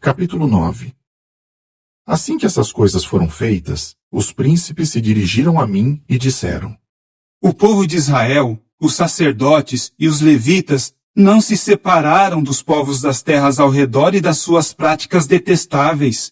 Capítulo 9. Assim que essas coisas foram feitas, os príncipes se dirigiram a mim e disseram: O povo de Israel, os sacerdotes e os levitas não se separaram dos povos das terras ao redor e das suas práticas detestáveis.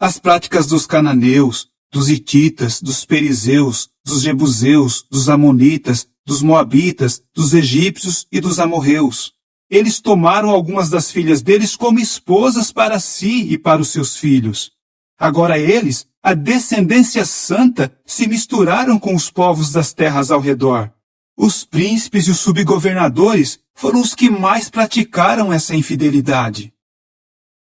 As práticas dos cananeus, dos hititas, dos perizeus, dos jebuseus, dos amonitas, dos moabitas, dos egípcios e dos amorreus. Eles tomaram algumas das filhas deles como esposas para si e para os seus filhos. Agora eles, a descendência santa, se misturaram com os povos das terras ao redor. Os príncipes e os subgovernadores foram os que mais praticaram essa infidelidade.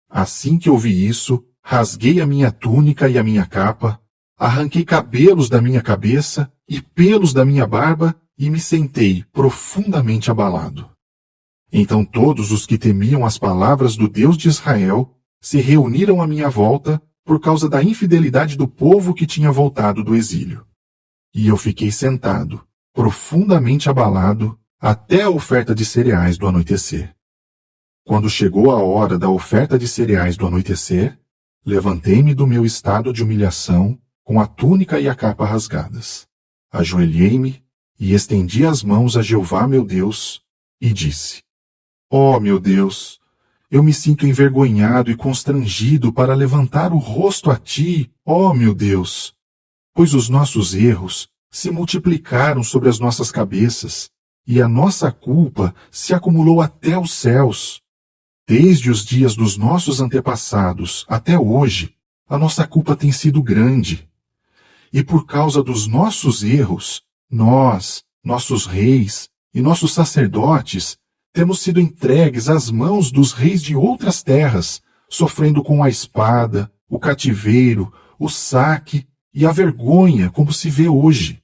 Assim que ouvi isso, rasguei a minha túnica e a minha capa, arranquei cabelos da minha cabeça e pelos da minha barba e me sentei profundamente abalado. Então todos os que temiam as palavras do Deus de Israel se reuniram à minha volta por causa da infidelidade do povo que tinha voltado do exílio. E eu fiquei sentado, profundamente abalado, até a oferta de cereais do anoitecer. Quando chegou a hora da oferta de cereais do anoitecer, levantei-me do meu estado de humilhação, com a túnica e a capa rasgadas. Ajoelhei-me e estendi as mãos a Jeová meu Deus, e disse: Ó meu Deus, eu me sinto envergonhado e constrangido para levantar o rosto a ti, ó meu Deus, pois os nossos erros se multiplicaram sobre as nossas cabeças, e a nossa culpa se acumulou até os céus. Desde os dias dos nossos antepassados até hoje, a nossa culpa tem sido grande. E por causa dos nossos erros, nós, nossos reis e nossos sacerdotes, temos sido entregues às mãos dos reis de outras terras, sofrendo com a espada, o cativeiro, o saque e a vergonha, como se vê hoje.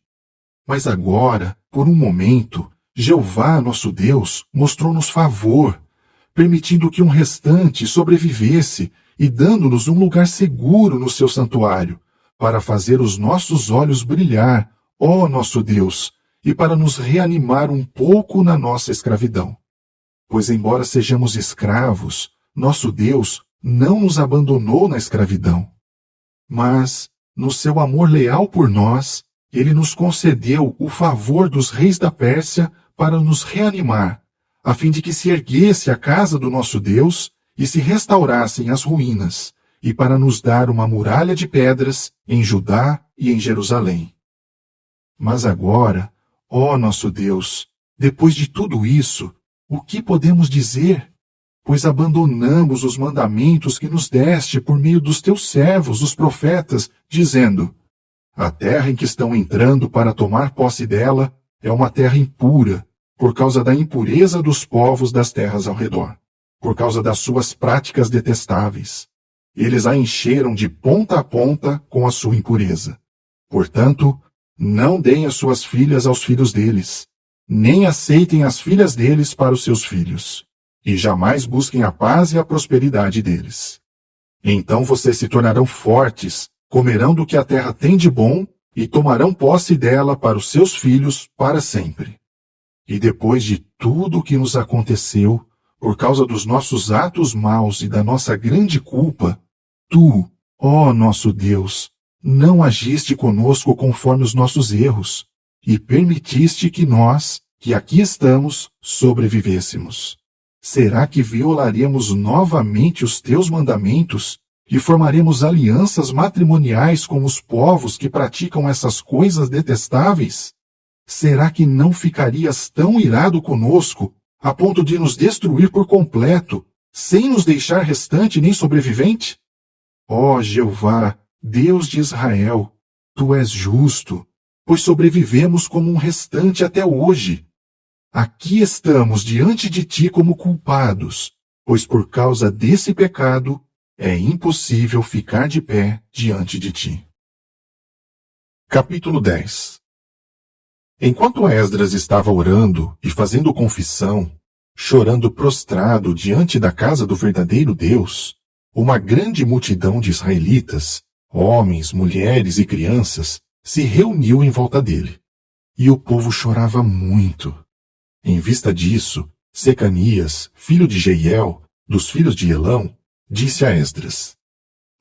Mas agora, por um momento, Jeová, nosso Deus, mostrou-nos favor, permitindo que um restante sobrevivesse e dando-nos um lugar seguro no seu santuário, para fazer os nossos olhos brilhar, ó nosso Deus, e para nos reanimar um pouco na nossa escravidão. Pois embora sejamos escravos, nosso Deus não nos abandonou na escravidão. Mas, no seu amor leal por nós, ele nos concedeu o favor dos reis da Pérsia para nos reanimar, a fim de que se erguesse a casa do nosso Deus e se restaurassem as ruínas, e para nos dar uma muralha de pedras em Judá e em Jerusalém. Mas agora, ó nosso Deus, depois de tudo isso, o que podemos dizer? Pois abandonamos os mandamentos que nos deste por meio dos teus servos, os profetas, dizendo: a terra em que estão entrando para tomar posse dela é uma terra impura, por causa da impureza dos povos das terras ao redor, por causa das suas práticas detestáveis. Eles a encheram de ponta a ponta com a sua impureza. Portanto, não deem as suas filhas aos filhos deles, nem aceitem as filhas deles para os seus filhos, e jamais busquem a paz e a prosperidade deles. Então vocês se tornarão fortes, comerão do que a terra tem de bom, e tomarão posse dela para os seus filhos para sempre. E depois de tudo o que nos aconteceu, por causa dos nossos atos maus e da nossa grande culpa, tu, ó nosso Deus, não agiste conosco conforme os nossos erros, e permitiste que nós, que aqui estamos, sobrevivêssemos. Será que violaremos novamente os teus mandamentos e formaremos alianças matrimoniais com os povos que praticam essas coisas detestáveis? Será que não ficarias tão irado conosco, a ponto de nos destruir por completo, sem nos deixar restante nem sobrevivente? Ó Jeová, Deus de Israel, tu és justo, pois sobrevivemos como um restante até hoje. Aqui estamos diante de ti como culpados, pois por causa desse pecado é impossível ficar de pé diante de ti. Capítulo 10. Enquanto Esdras estava orando e fazendo confissão, chorando prostrado diante da casa do verdadeiro Deus, uma grande multidão de israelitas, homens, mulheres e crianças, se reuniu em volta dele. E o povo chorava muito. Em vista disso, Secanias, filho de Jeiel, dos filhos de Elão, disse a Esdras: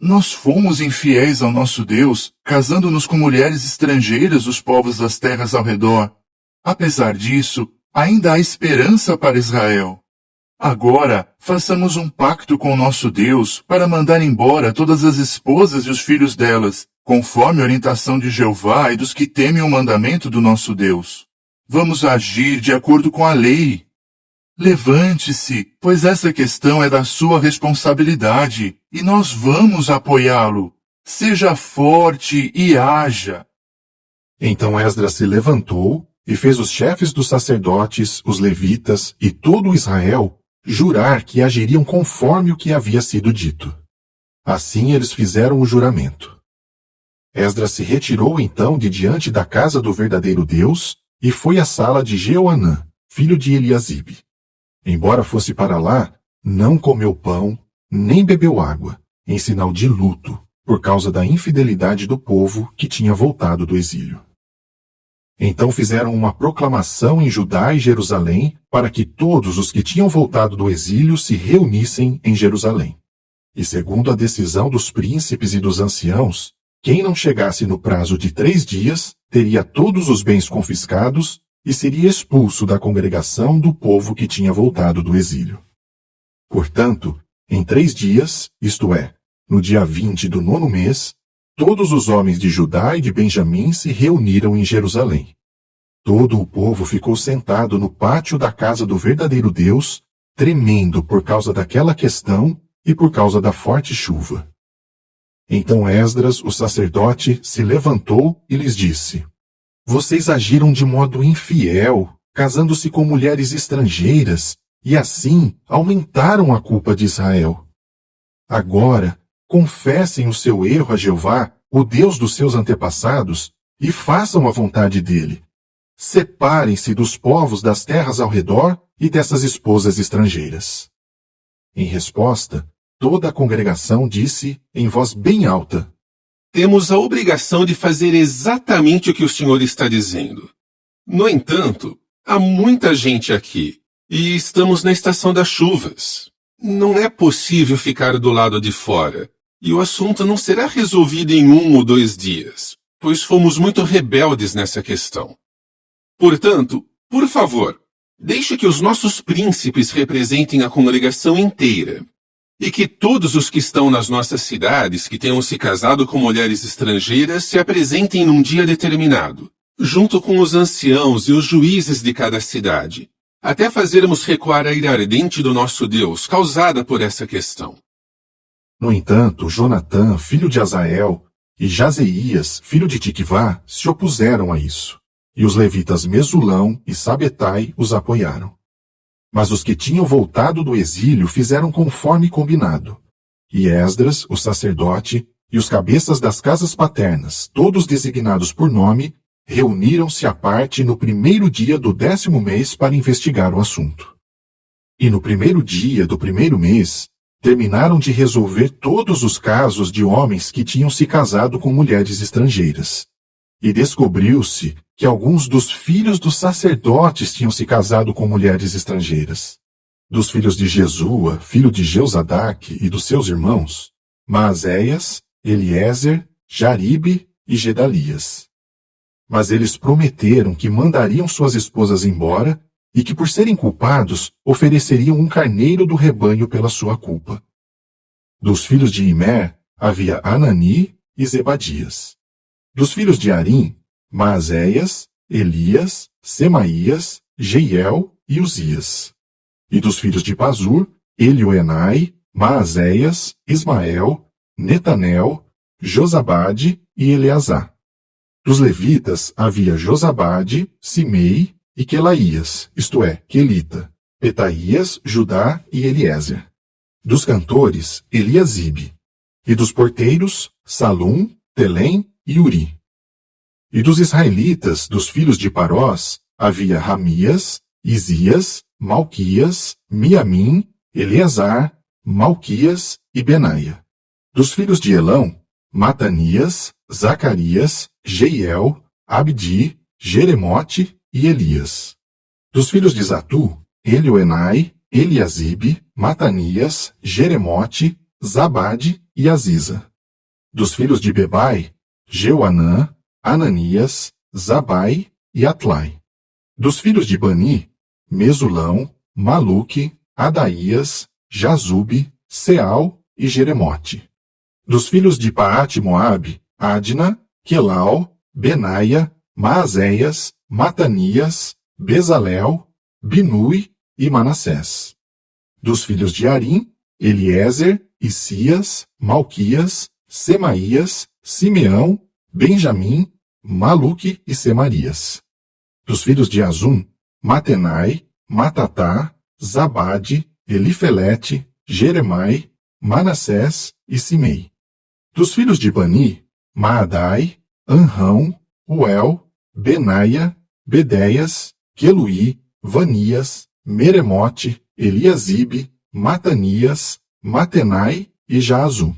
Nós fomos infiéis ao nosso Deus, casando-nos com mulheres estrangeiras dos povos das terras ao redor. Apesar disso, ainda há esperança para Israel. Agora, façamos um pacto com o nosso Deus para mandar embora todas as esposas e os filhos delas, conforme a orientação de Jeová e dos que temem o mandamento do nosso Deus. Vamos agir de acordo com a lei. Levante-se, pois essa questão é da sua responsabilidade, e nós vamos apoiá-lo. Seja forte e haja. Então Esdras se levantou e fez os chefes dos sacerdotes, os levitas e todo Israel jurar que agiriam conforme o que havia sido dito. Assim eles fizeram o juramento. Esdras se retirou então de diante da casa do verdadeiro Deus e foi à sala de Jeoanã, filho de Eliasibe. Embora fosse para lá, não comeu pão, nem bebeu água, em sinal de luto, por causa da infidelidade do povo que tinha voltado do exílio. Então fizeram uma proclamação em Judá e Jerusalém para que todos os que tinham voltado do exílio se reunissem em Jerusalém. E segundo a decisão dos príncipes e dos anciãos, quem não chegasse no prazo de 3 dias teria todos os bens confiscados e seria expulso da congregação do povo que tinha voltado do exílio. Portanto, em 3 dias, isto é, no dia 20 do 9º mês, todos os homens de Judá e de Benjamim se reuniram em Jerusalém. Todo o povo ficou sentado no pátio da casa do verdadeiro Deus, tremendo por causa daquela questão e por causa da forte chuva. Então Esdras, o sacerdote, se levantou e lhes disse: Vocês agiram de modo infiel, casando-se com mulheres estrangeiras, e assim aumentaram a culpa de Israel. Agora, confessem o seu erro a Jeová, o Deus dos seus antepassados, e façam a vontade dele. Separem-se dos povos das terras ao redor e dessas esposas estrangeiras. Em resposta, toda a congregação disse em voz bem alta: Temos a obrigação de fazer exatamente o que o senhor está dizendo. No entanto, há muita gente aqui, e estamos na estação das chuvas. Não é possível ficar do lado de fora, e o assunto não será resolvido em 1 ou 2 dias, pois fomos muito rebeldes nessa questão. Portanto, por favor, deixe que os nossos príncipes representem a congregação inteira, e que todos os que estão nas nossas cidades que tenham se casado com mulheres estrangeiras se apresentem num dia determinado, junto com os anciãos e os juízes de cada cidade, até fazermos recuar a ira ardente do nosso Deus causada por essa questão. No entanto, Jonatã, filho de Azael, e Jazeías, filho de Tiquivá, se opuseram a isso, e os levitas Mesulão e Sabetai os apoiaram. Mas os que tinham voltado do exílio fizeram conforme combinado. E Esdras, o sacerdote, e os cabeças das casas paternas, todos designados por nome, reuniram-se à parte no 1º dia do 10º mês para investigar o assunto. E no 1º dia do 1º mês, terminaram de resolver todos os casos de homens que tinham se casado com mulheres estrangeiras. E descobriu-se que alguns dos filhos dos sacerdotes tinham se casado com mulheres estrangeiras. Dos filhos de Jesua, filho de Jeuzadaque, e dos seus irmãos, Maazéias, Eliezer, Jaribe e Gedalias. Mas eles prometeram que mandariam suas esposas embora e que, por serem culpados, ofereceriam um carneiro do rebanho pela sua culpa. Dos filhos de Imer, havia Anani e Zebadias. Dos filhos de Arim, Maazéias, Elias, Semaías, Jeiel e Uzias. E dos filhos de Pazur, Elioenai, Maazéias, Ismael, Netanel, Josabade e Eleazar. Dos levitas havia Josabade, Simei e Quelaías, isto é, Quelita, Petaías, Judá e Eliezer. Dos cantores, Eliasibe. E dos porteiros, Salum, Telém e Uri. E dos israelitas, dos filhos de Parós, havia Ramias, Isias, Malquias, Miamim, Eleazar, Malquias e Benaia. Dos filhos de Elão, Matanias, Zacarias, Jeiel, Abdi, Jeremote e Elias. Dos filhos de Zatu, Elioenai, Eliasibe, Matanias, Jeremote, Zabade e Aziza. Dos filhos de Bebai, Jeuanã, Ananias, Zabai e Atlai. Dos filhos de Bani, Mesulão, Maluque, Adaías, Jazube, Seal e Jeremote. Dos filhos de Paate-Moabe, Adna, Quelau, Benaia, Maazéias, Matanias, Bezalel, Binui e Manassés. Dos filhos de Arim, Eliezer, Isias, Malquias, Semaías, Simeão, Benjamim, Maluque e Semarias. Dos filhos de Azum, Matenai, Matatá, Zabade, Elifelete, Jeremai, Manassés e Simei. Dos filhos de Bani, Maadai, Anrão, Uel, Benaia, Bedeias, Queluí, Vanias, Meremote, Eliasibe, Matanias, Matenai e Jaazu.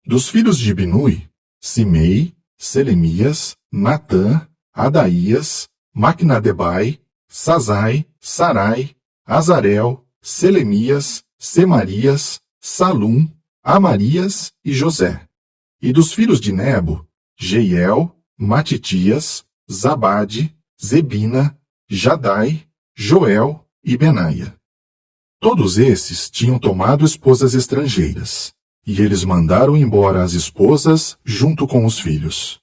Dos filhos de Binui, Simei, Selemias, Natã, Adaías, Maquinadebai, Sazai, Sarai, Azarel, Selemias, Semarias, Salum, Amarias e José. E dos filhos de Nebo, Jeiel, Matitias, Zabade, Zebina, Jadai, Joel e Benaia. Todos esses tinham tomado esposas estrangeiras, e eles mandaram embora as esposas junto com os filhos.